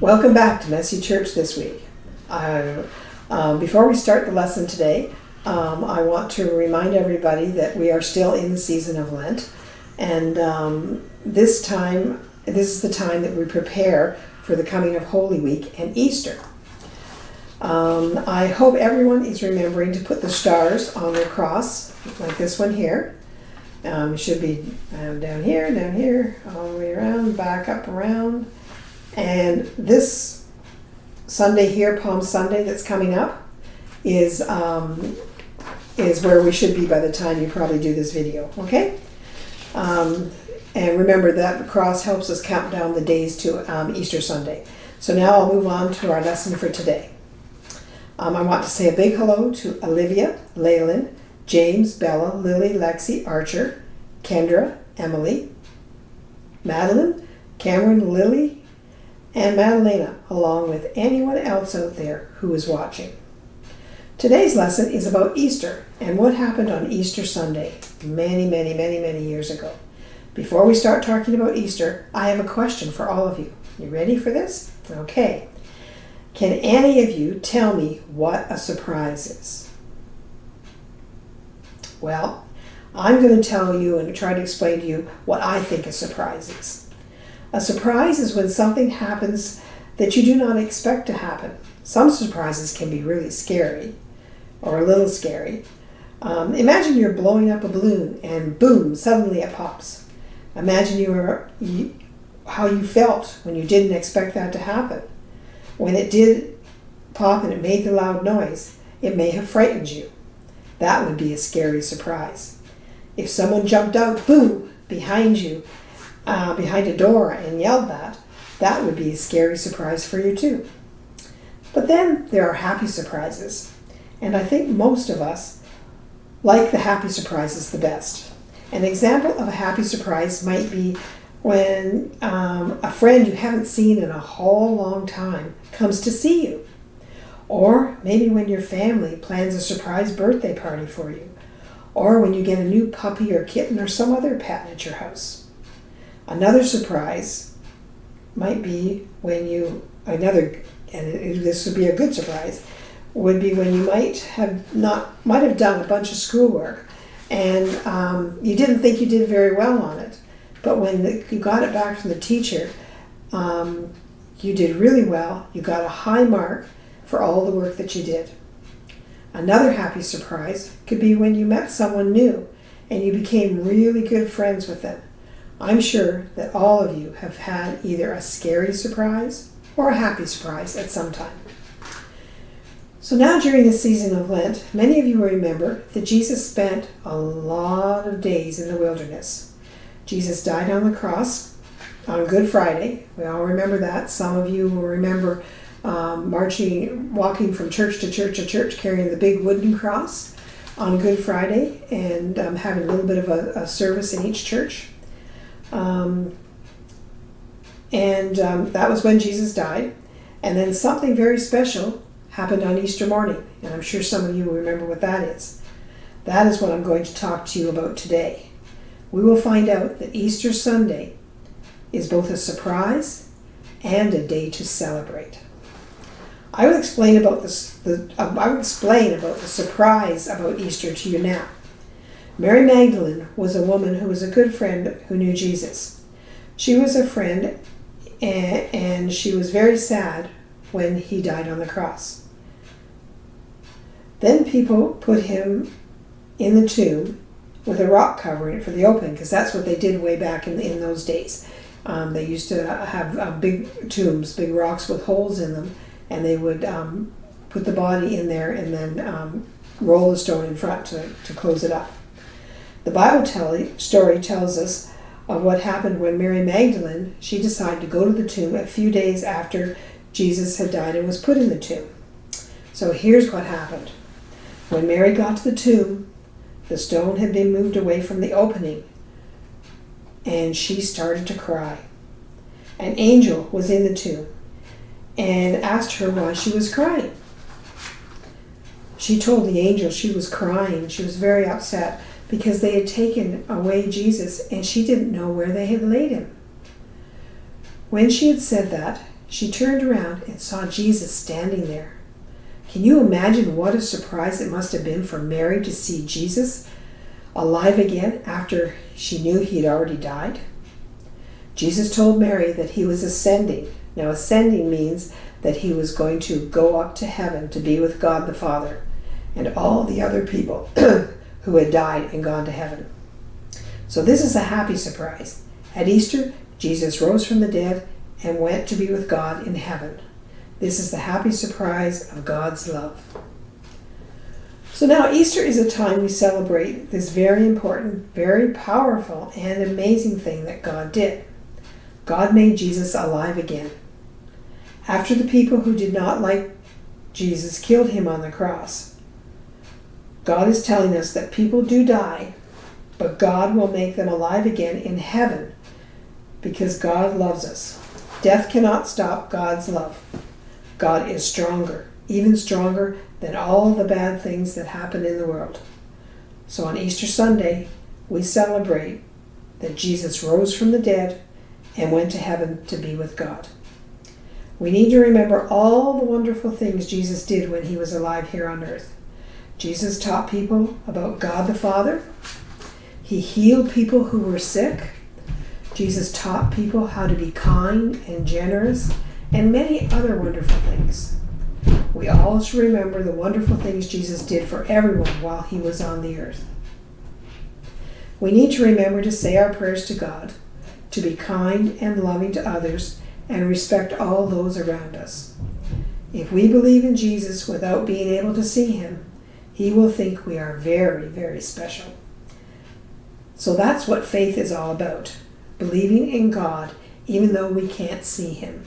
Welcome back to Messy Church this week. Before we start the lesson today, I want to remind everybody that we are still in the season of Lent, and this is the time that we prepare for the coming of Holy Week and Easter. I hope everyone is remembering to put the stars on their cross, like this one here. It should be down here, all the way around, back up around. And this Sunday here, Palm Sunday, that's coming up, is where we should be by the time you probably do this video, okay? And remember that the cross helps us count down the days to Easter Sunday. So now I'll move on to our lesson for today. I want to say a big hello to Olivia, Leyland, James, Bella, Lily, Lexi, Archer, Kendra, Emily, Madeline, Cameron, Lily, and Madalena, along with anyone else out there who is watching. Today's lesson is about Easter and what happened on Easter Sunday many years ago. Before we start talking about Easter, I have a question for all of you. You ready for this? Okay. Can any of you tell me what a surprise is? Well, I'm going to tell you and try to explain to you what I think a surprise is. A surprise is when something happens that you do not expect to happen. Some surprises can be really scary, or a little scary. Imagine you're blowing up a balloon and boom, suddenly it pops. Imagine how you felt when you didn't expect that to happen. When it did pop and it made the loud noise, it may have frightened you. That would be a scary surprise. If someone jumped out, boom, behind you, behind a door and yelled that would be a scary surprise for you too. But then there are happy surprises, and I think most of us like the happy surprises the best. An example of a happy surprise might be when a friend you haven't seen in a whole long time comes to see you, or maybe when your family plans a surprise birthday party for you, or when you get a new puppy or kitten or some other pet at your house. Another surprise might be this would be a good surprise, would be when you might have done a bunch of schoolwork and you didn't think you did very well on it, but when you got it back from the teacher, you did really well. You got a high mark for all the work that you did. Another happy surprise could be when you met someone new and you became really good friends with them. I'm sure that all of you have had either a scary surprise or a happy surprise at some time. So now during the season of Lent, many of you will remember that Jesus spent a lot of days in the wilderness. Jesus died on the cross on Good Friday. We all remember that. Some of you will remember walking from church to church, carrying the big wooden cross on Good Friday and having a little bit of a service in each church. That was when Jesus died. And then something very special happened on Easter morning. And I'm sure some of you will remember what that is. That is what I'm going to talk to you about today. We will find out that Easter Sunday is both a surprise and a day to celebrate. I will explain about the surprise about Easter to you now. Mary Magdalene was a woman who was a good friend who knew Jesus. She was a friend, and she was very sad when he died on the cross. Then people put him in the tomb with a rock covering it for the opening, because that's what they did way back in those days. They used to have big tombs, big rocks with holes in them, and they would put the body in there and then roll the stone in front to close it up. The Bible story tells us of what happened when Mary Magdalene, she decided to go to the tomb a few days after Jesus had died and was put in the tomb. So here's what happened. When Mary got to the tomb, the stone had been moved away from the opening, and she started to cry. An angel was in the tomb and asked her why she was crying. She told the angel she was crying. She was very upset because they had taken away Jesus and she didn't know where they had laid him. When she had said that, she turned around and saw Jesus standing there. Can you imagine what a surprise it must have been for Mary to see Jesus alive again after she knew he had already died? Jesus told Mary that he was ascending. Now, ascending means that he was going to go up to heaven to be with God the Father and all the other people who had died and gone to heaven. So this is a happy surprise. At Easter, Jesus rose from the dead and went to be with God in heaven. This is the happy surprise of God's love. So now Easter is a time we celebrate this very important, very powerful, and amazing thing that God did. God made Jesus alive again. After the people who did not like Jesus killed him on the cross, God is telling us that people do die, but God will make them alive again in heaven because God loves us. Death cannot stop God's love. God is stronger, even stronger than all the bad things that happen in the world. So on Easter Sunday, we celebrate that Jesus rose from the dead and went to heaven to be with God. We need to remember all the wonderful things Jesus did when he was alive here on earth. Jesus taught people about God the Father. He healed people who were sick. Jesus taught people how to be kind and generous, and many other wonderful things. We all should remember the wonderful things Jesus did for everyone while he was on the earth. We need to remember to say our prayers to God, to be kind and loving to others, and respect all those around us. If we believe in Jesus without being able to see him, he will think we are very, very special. So that's what faith is all about, believing in God even though we can't see him.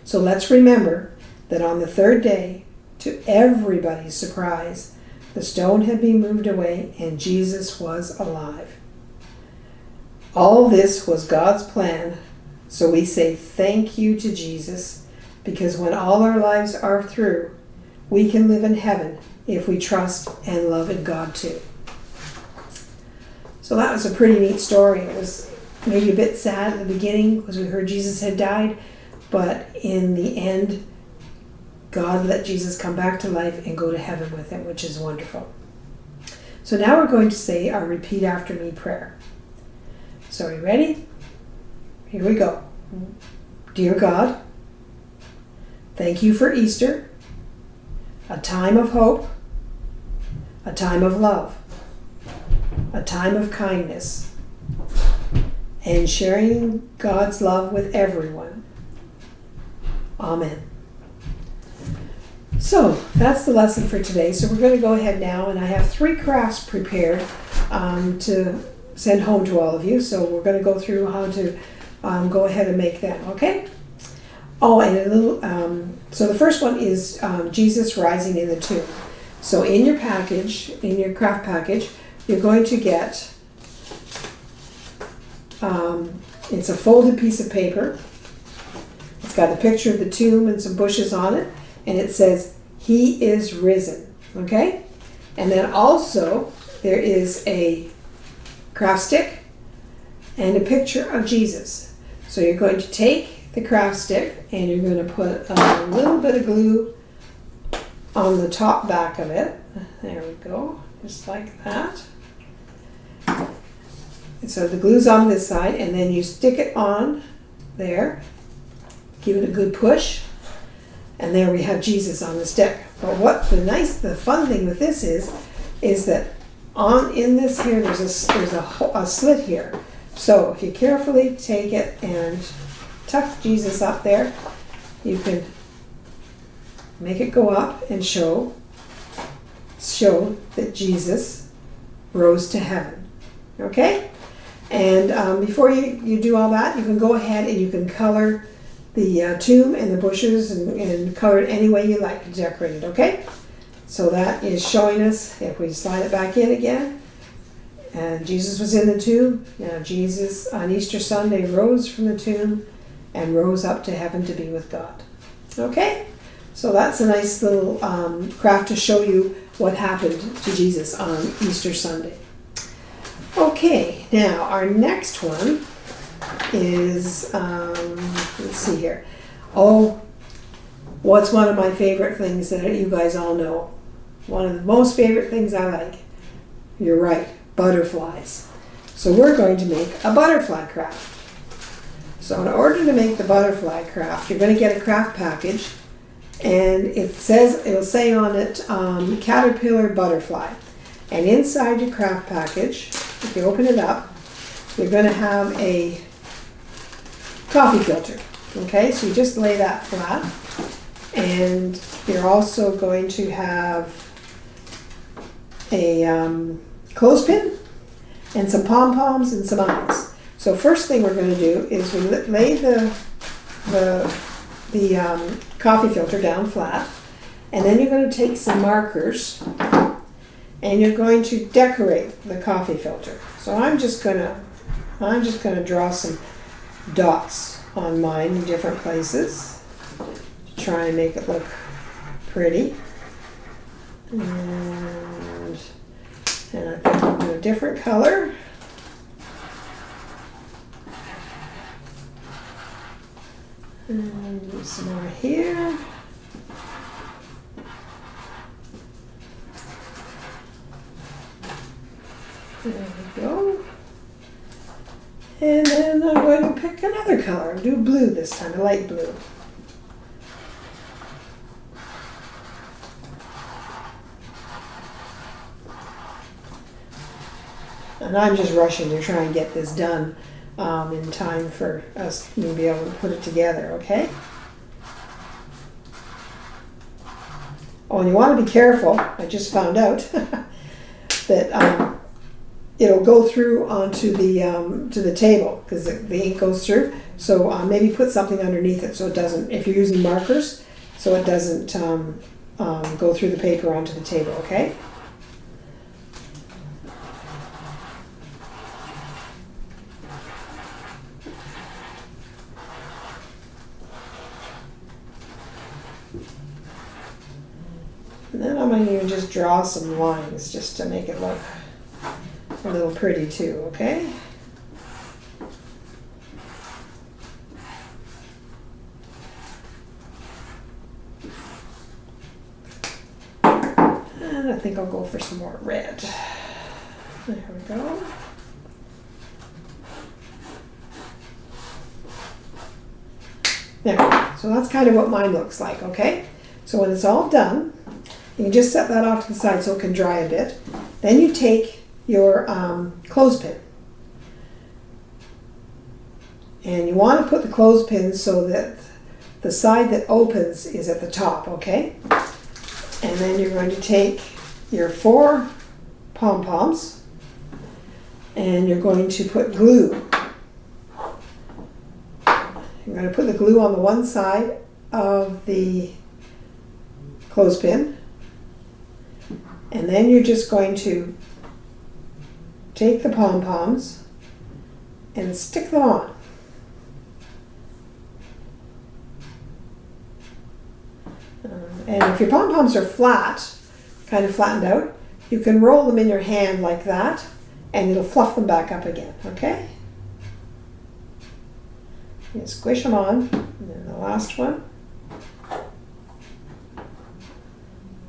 So let's remember that on the third day, to everybody's surprise, the stone had been moved away and Jesus was alive. All this was God's plan, so we say thank you to Jesus, because when all our lives are through, we can live in heaven if we trust and love in God too. So that was a pretty neat story. It was maybe a bit sad at the beginning because we heard Jesus had died, but in the end, God let Jesus come back to life and go to heaven with him, which is wonderful. So now we're going to say our repeat after me prayer. So are you ready? Here we go. Dear God, thank you for Easter, a time of hope, a time of love, a time of kindness, and sharing God's love with everyone. Amen. So that's the lesson for today. So we're going to go ahead now, and I have 3 crafts prepared to send home to all of you. So we're going to go through how to go ahead and make them, okay? Oh, and a little, so the first one is Jesus rising in the tomb. So in your package, in your craft package, you're going to get, it's a folded piece of paper. It's got a picture of the tomb and some bushes on it, and it says, "He is risen," okay? And then also, there is a craft stick and a picture of Jesus. So you're going to take the craft stick and you're going to put a little bit of glue on the top back of it. There we go, just like that. And so the glue's on this side, and then you stick it on there, give it a good push, and there we have Jesus on the stick. But what the fun thing with this is that in this here, there's a slit here. So if you carefully take it and tuck Jesus up there, you can make it go up and show that Jesus rose to heaven. Okay? And before you do all that, you can go ahead and you can color the tomb and the bushes and color it any way you like to decorate it, okay? So that is showing us, if we slide it back in again, and Jesus was in the tomb. Now Jesus on Easter Sunday rose from the tomb and rose up to heaven to be with God. Okay? So that's a nice little craft to show you what happened to Jesus on Easter Sunday. Okay, now our next one is, let's see here. Oh, what's one of my favorite things that you guys all know? One of the most favorite things I like. You're right, butterflies. So we're going to make a butterfly craft. So in order to make the butterfly craft, you're going to get a craft package, and it'll say on it caterpillar butterfly. And inside your craft package, if you open it up, you're going to have a coffee filter. Okay, so you just lay that flat, and you're also going to have a clothespin and some pom-poms and some eyes. So first thing we're going to do is we lay the coffee filter down flat, and then you're going to take some markers and you're going to decorate the coffee filter. So I'm just going to draw some dots on mine in different places to try and make it look pretty. And I think I'll do a different color. And do some more here. There we go. And then I'm going to pick another color. I'll do blue this time, a light blue. And I'm just rushing to try and get this done in time for us to be able to put it together, okay? Oh, and you want to be careful. I just found out that it'll go through onto the to the table because the ink goes through. So maybe put something underneath it so it doesn't, if you're using markers, so it doesn't go through the paper onto the table, okay? And then I'm going to even just draw some lines just to make it look a little pretty too, okay? And I think I'll go for some more red. There we go. There, so that's kind of what mine looks like, okay? So when it's all done, you can just set that off to the side so it can dry a bit. Then you take your clothespin. And you want to put the clothespin so that the side that opens is at the top, okay? And then you're going to take your 4 pom-poms and you're going to put glue. You're going to put the glue on the one side of the clothespin. And then you're just going to take the pom-poms and stick them on. And if your pom-poms are flat, kind of flattened out, you can roll them in your hand like that and it'll fluff them back up again, okay? You squish them on, and then the last one.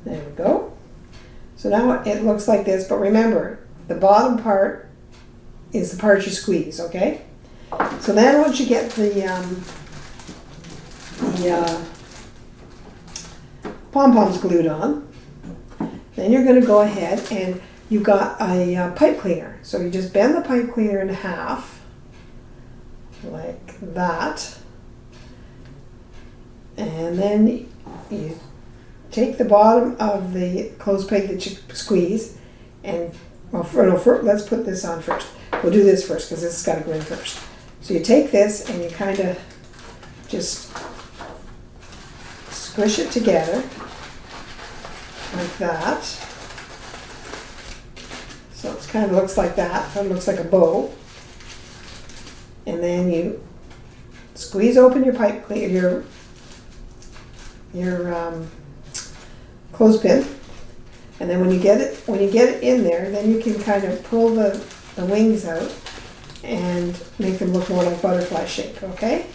There we go. So now it looks like this, but remember, the bottom part is the part you squeeze, okay? So then once you get the pom-poms glued on, then you're going to go ahead and you've got a pipe cleaner. So you just bend the pipe cleaner in half, like that. And then you take the bottom of the clothespin that you squeeze and, let's put this on first. We'll do this first because this has got to go in first. So you take this and you kind of just squish it together like that. So it kind of looks like that. It looks like a bow. And then you squeeze open your pipe cleaner, your clothespin, and then when you get it in there, then you can kind of pull the wings out and make them look more like butterfly shape, okay?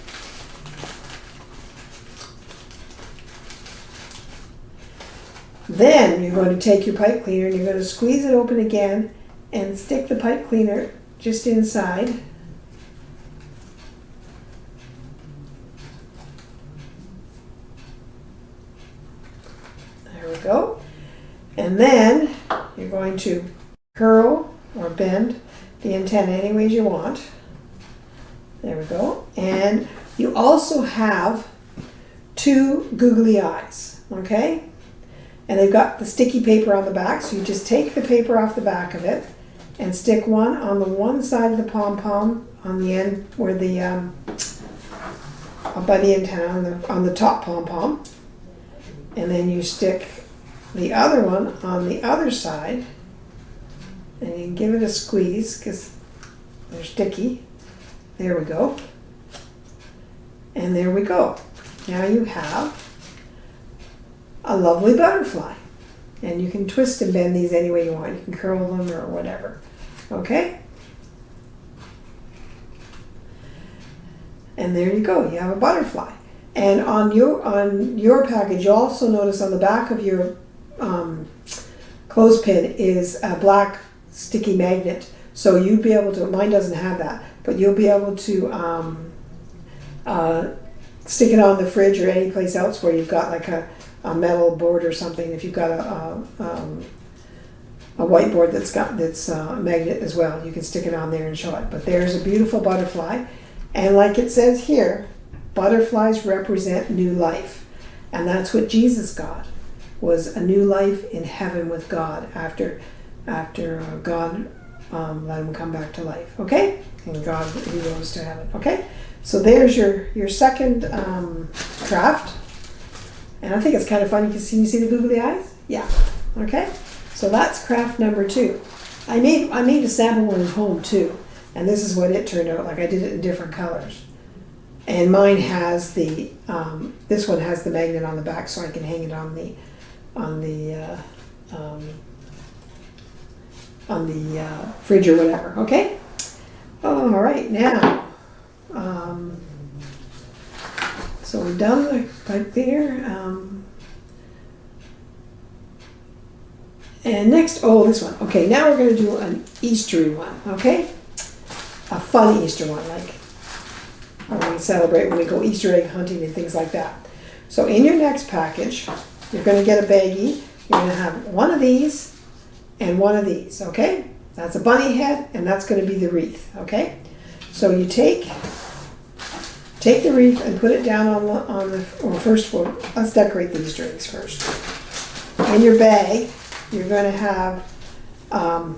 Then you're going to take your pipe cleaner and you're going to squeeze it open again and stick the pipe cleaner just inside. There we go. And then you're going to curl or bend the antenna any ways you want. There we go. And you also have two googly eyes, okay? And they've got the sticky paper on the back, so you just take the paper off the back of it and stick one on the one side of the pom-pom on the end where the by the antenna on the top pom-pom, and then you stick the other one on the other side, and you give it a squeeze because they're sticky. There we go. And there we go. Now you have a lovely butterfly. And you can twist and bend these any way you want. You can curl them or whatever. Okay? And there you go. You have a butterfly. And on your package, you'll also notice on the back of your clothespin is a black sticky magnet. So you'd be able to, mine doesn't have that, but you'll be able to stick it on the fridge or any place else where you've got like a metal board or something. If you've got a whiteboard that's a magnet as well, you can stick it on there and show it. But there's a beautiful butterfly, and like it says here, butterflies represent new life, and that's what Jesus got, was a new life in heaven with God after God let him come back to life. Okay, and God, he rose to heaven. Okay, so there's your second craft. And I think it's kind of fun. You see the googly eyes? Yeah. Okay. So that's craft number 2. I made a sample one at home too, and this is what it turned out like. I did it in different colors, and mine has the this one has the magnet on the back, so I can hang it on the fridge or whatever. Okay. All right now. So we've done the pipe cleaner. And next, this one. Okay, now we're going to do an Eastery one, okay? A fun Easter one, like when we celebrate, when we go Easter egg hunting and things like that. So in your next package, you're going to get a baggie. You're going to have one of these and one of these, okay? That's a bunny head, and that's going to be the wreath, okay? So you take the wreath and put it down on the first one. Let's decorate the Easter eggs first. In your bag, you're going to have a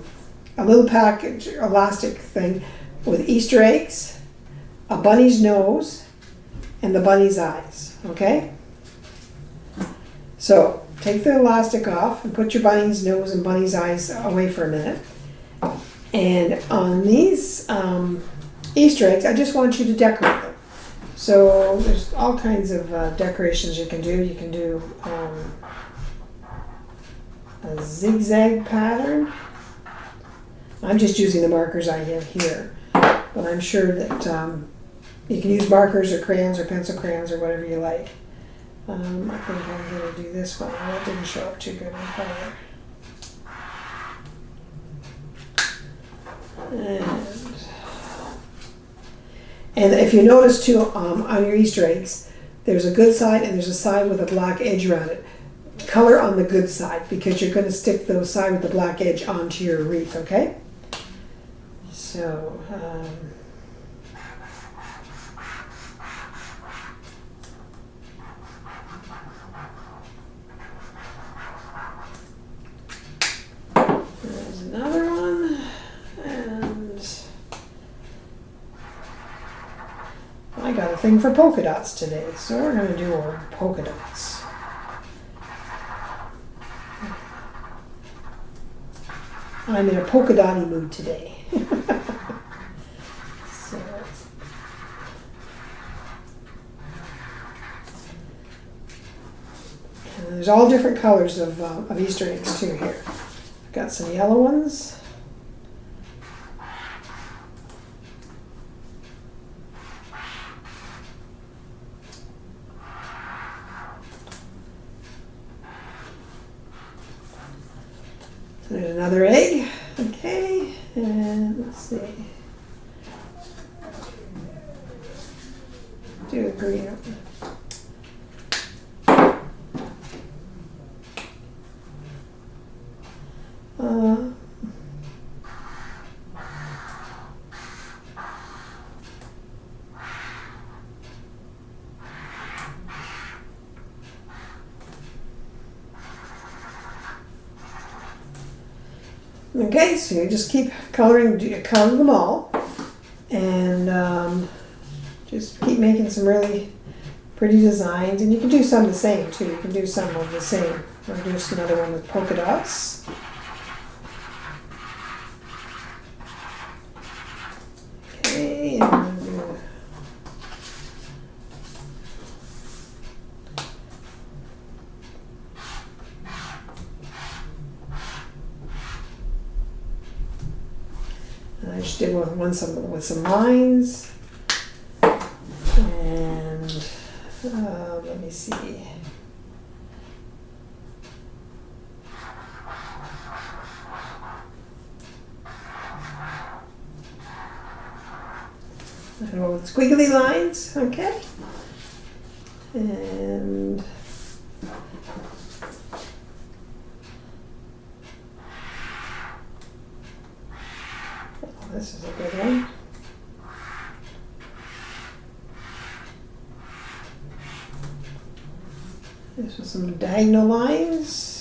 little package, elastic thing with Easter eggs, a bunny's nose, and the bunny's eyes, okay? So take the elastic off and put your bunny's nose and bunny's eyes away for a minute. And on these Easter eggs, I just want you to decorate them. So there's all kinds of decorations you can do. You can do a zigzag pattern. I'm just using the markers I have here, but I'm sure that you can use markers or crayons or pencil crayons or whatever you like. I think I'm going to do this one. That didn't show up too good in color. And if you notice too, on your Easter eggs, there's a good side and there's a side with a black edge around it. Color on the good side, because you're going to stick the side with the black edge onto your wreath, okay? So, there's another one, and I got a thing for polka dots today, so we're going to do our polka dots. I'm in a polka dotty mood today. So, and there's all different colors of Easter eggs too here. I've got some yellow ones. There's another egg. Okay, and let's see. Do a green one. Okay, so you just keep color them all, and just keep making some really pretty designs. And you can do some the same too. You can do some of the same. Or do another one with polka dots. Okay, and I'm gonna I just did one with some lines, and let me see. With squiggly lines, okay, and this is a good one. This was some diagonal lines.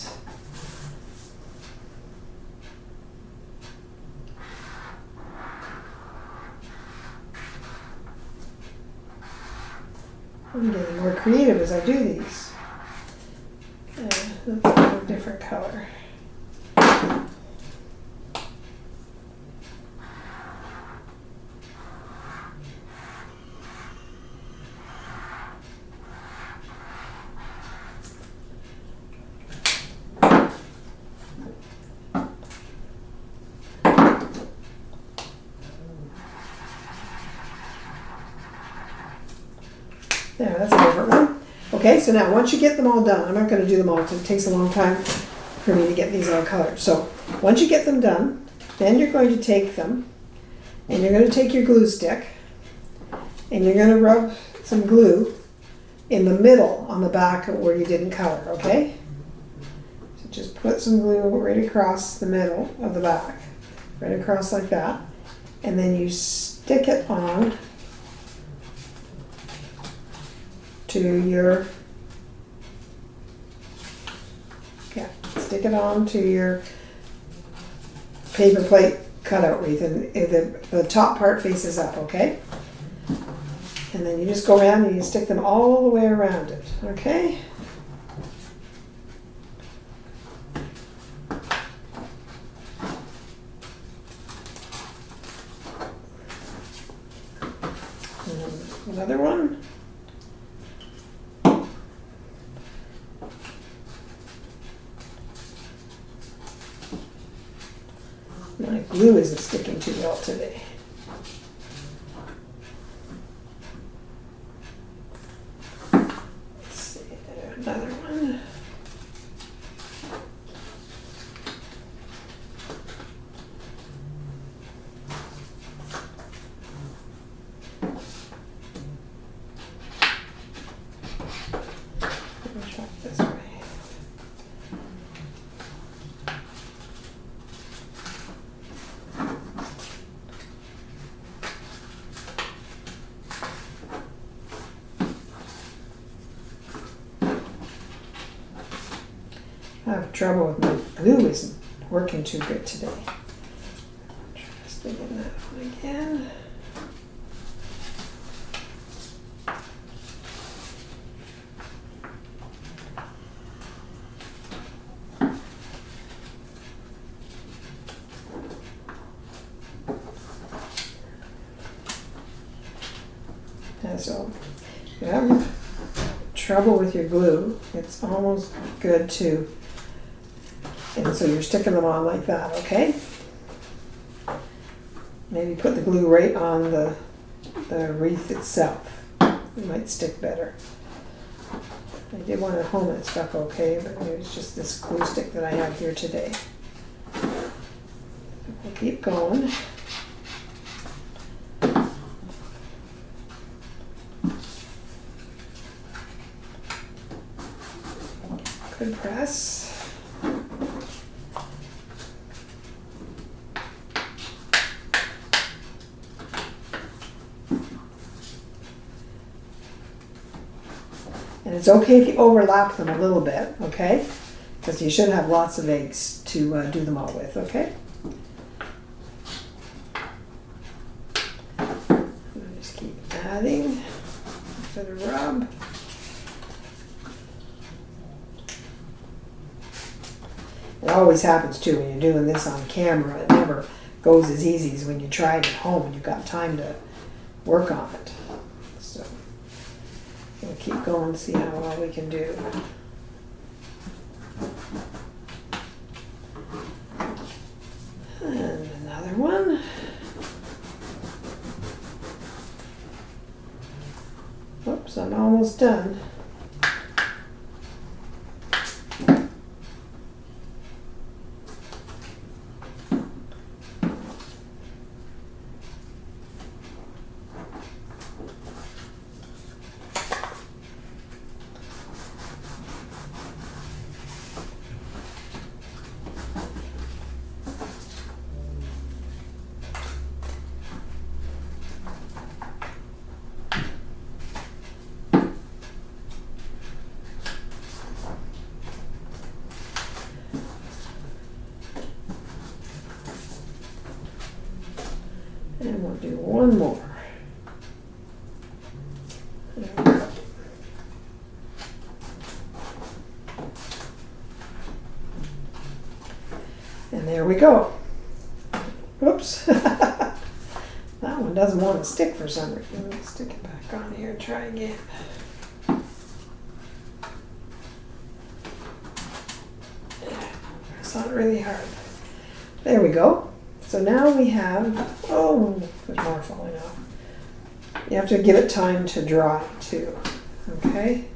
I'm getting more creative as I do these. Okay, let's do a different color. There, that's a different one. Okay, so now once you get them all done, I'm not going to do them all because it takes a long time for me to get these all colored. So once you get them done, then you're going to take them and you're going to take your glue stick and you're going to rub some glue in the middle on the back where you didn't color, okay? So just put some glue right across the middle of the back, right across like that, and then you stick it on to your, stick it on to your paper plate cutout wreath, and the top part faces up, okay? And then you just go around and you stick them all the way around it, okay? And another one. My glue isn't sticking too well today. Let's see, another one. Let me try it this way. I have trouble with my glue isn't working too good today. Try sticking that one again. And so if you have trouble with your glue, it's almost good to, and so you're sticking them on like that, okay? Maybe put the glue right on the wreath itself. It might stick better. I did one at home and it stuck okay, but it was just this glue stick that I have here today. Keep going. Good press. And it's okay if you overlap them a little bit, okay? Because you should have lots of eggs to do them all with, okay? Just keep adding a bit of rub. It always happens too when you're doing this on camera. It never goes as easy as when you try it at home and you've got time to work on it. So we'll keep going and see how well we can do. And another one. Oops, I'm almost done. And we'll do one more. There we go. And there we go. Oops. That one doesn't want to stick for some reason. Let me stick it back on here and try again. It's not really hard. There we go. So now we have, oh, there's more falling off. You have to give it time to dry too, okay?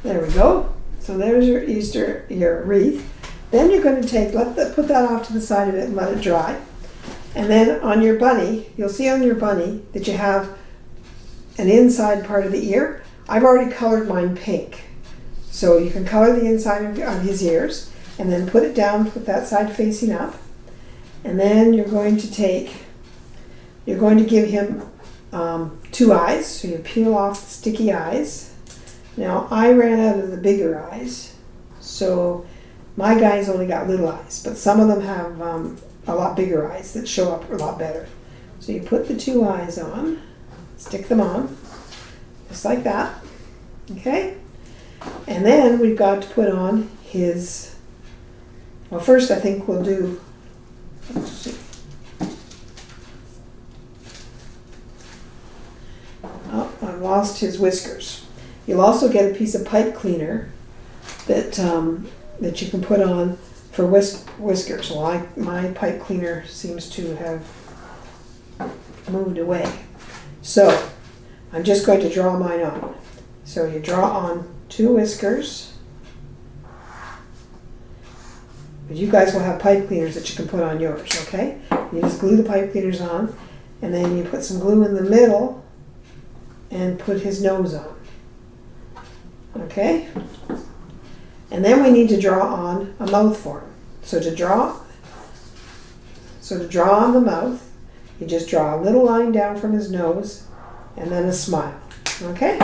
There we go. So there's your wreath. Then you're going to take, put that off to the side of it and let it dry. And then on your bunny, you'll see on your bunny that you have an inside part of the ear. I've already colored mine pink. So you can color the inside of his ears and then put it down with that side facing up. And then you're going to give him 2 eyes. So you peel off the sticky eyes. Now I ran out of the bigger eyes. So my guy's only got little eyes, but some of them have a lot bigger eyes that show up a lot better. So you put the 2 eyes on, stick them on, just like that, okay? And then we've got to put on his, well first I think we'll do, let's see. Oh, I lost his whiskers. You'll also get a piece of pipe cleaner that you can put on for whiskers. Well, my pipe cleaner seems to have moved away. So I'm just going to draw mine on. So you draw on 2 whiskers. But you guys will have pipe cleaners that you can put on yours, okay? You just glue the pipe cleaners on, and then you put some glue in the middle and put his nose on. Okay? And then we need to draw on a mouth for him. So to draw on the mouth, you just draw a little line down from his nose and then a smile. Okay?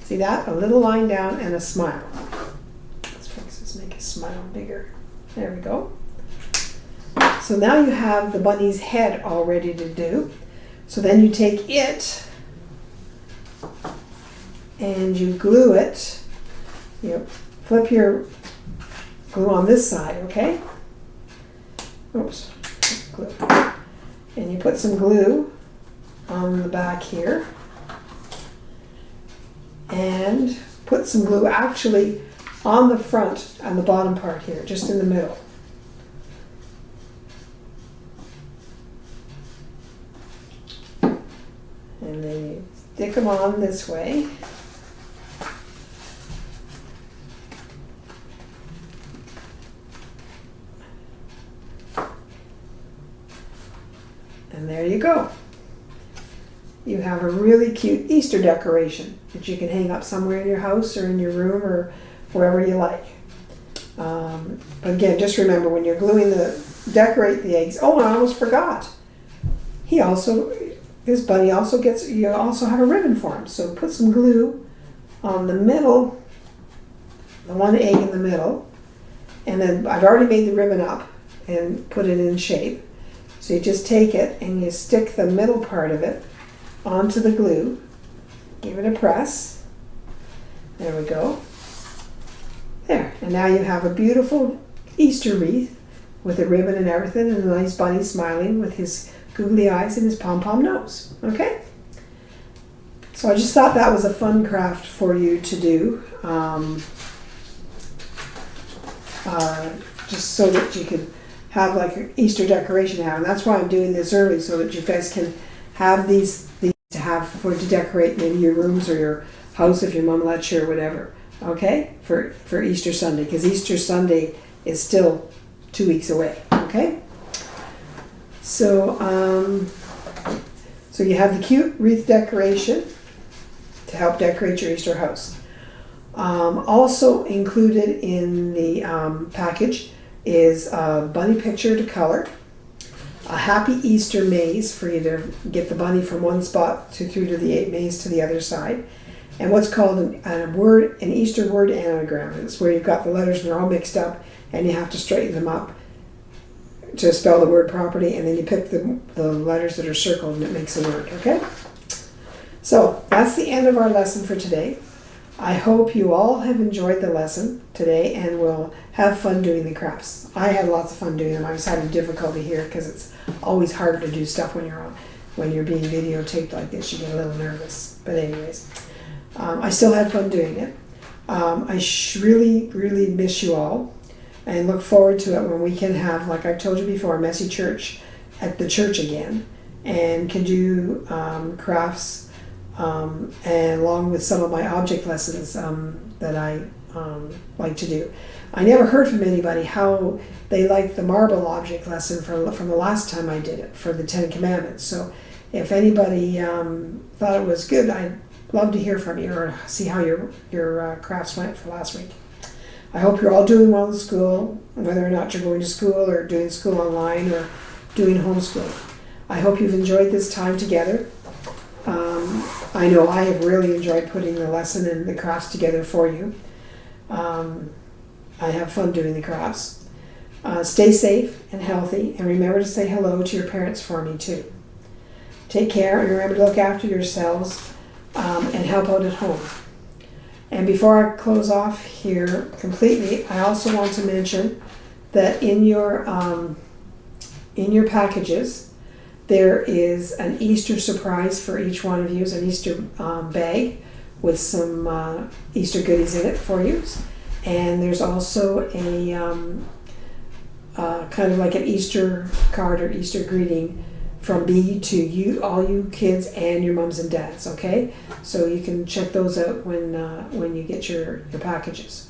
See that? A little line down and a smile. Let's make his smile bigger. There we go. So now you have the bunny's head all ready to do. So then you take it and you glue it. You flip your glue on this side, okay? Oops, glue. And you put some glue on the back here. And put some glue actually on the front, on the bottom part here, just in the middle. And then you stick them on this way. And there you go. You have a really cute Easter decoration that you can hang up somewhere in your house or in your room or wherever you like. But again, just remember when you're decorate the eggs. Oh, and I almost forgot. This bunny also you also have a ribbon for him. So put some glue on the middle, the one egg in the middle. And then I've already made the ribbon up and put it in shape. So you just take it and you stick the middle part of it onto the glue. Give it a press. There we go. There. And now you have a beautiful Easter wreath with a ribbon and everything and a nice bunny smiling with his googly eyes and his pom-pom nose. Okay? So I just thought that was a fun craft for you to do. Just so that you could have like an Easter decoration to have. And that's why I'm doing this early, so that you guys can have these to have to decorate maybe your rooms or your house if your mom lets you or whatever. Okay? For Easter Sunday, because Easter Sunday is still 2 weeks away. Okay? So, so you have the cute wreath decoration to help decorate your Easter house. Also included in the package is a bunny picture to color, a happy Easter maze for you to get the bunny from one spot through to the maze to the other side, and what's called an Easter word anagram. It's where you've got the letters and they're all mixed up and you have to straighten them up to spell the word properly, and then you pick the letters that are circled and it makes a word. Okay? So that's the end of our lesson for today. I hope you all have enjoyed the lesson today and will have fun doing the crafts. I had lots of fun doing them. I was having difficulty here because it's always harder to do stuff when you're being videotaped like this. You get a little nervous. But anyways, I still had fun doing it. I really, really miss you all and look forward to it when we can have, like I've told you before, a messy church at the church again and can do crafts and along with some of my object lessons that I like to do. I never heard from anybody how they liked the marble object lesson from the last time I did it for the 10 Commandments. So if anybody thought it was good, I'd love to hear from you or see how your crafts went for last week. I hope you're all doing well in school, whether or not you're going to school or doing school online or doing homeschooling. I hope you've enjoyed this time together. I know I have really enjoyed putting the lesson and the crafts together for you. I have fun doing the crafts. Stay safe and healthy, and remember to say hello to your parents for me too. Take care and remember to look after yourselves and help out at home. And before I close off here completely, I also want to mention that in your packages, there is an Easter surprise for each one of you. It's an Easter bag with some Easter goodies in it for you. And there's also a kind of like an Easter card or Easter greeting from me to you, all you kids and your mums and dads, okay? So you can check those out when you get your packages.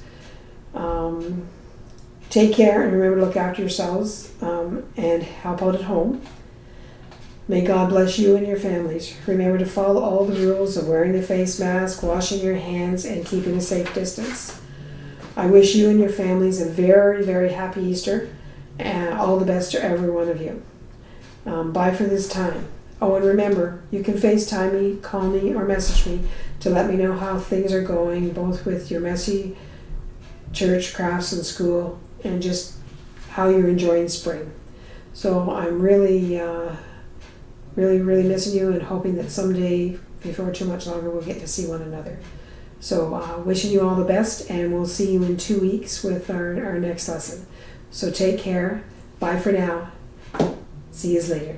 Take care and remember to look after yourselves and help out at home. May God bless you and your families. Remember to follow all the rules of wearing a face mask, washing your hands, and keeping a safe distance. I wish you and your families a very, very happy Easter and all the best to every one of you. Bye for this time. Oh, and remember, you can FaceTime me, call me, or message me to let me know how things are going, both with your messy church, crafts, and school, and just how you're enjoying spring. So I'm really, really missing you and hoping that someday, before too much longer, we'll get to see one another. So wishing you all the best, and we'll see you in 2 weeks with our next lesson. So take care. Bye for now. See you later.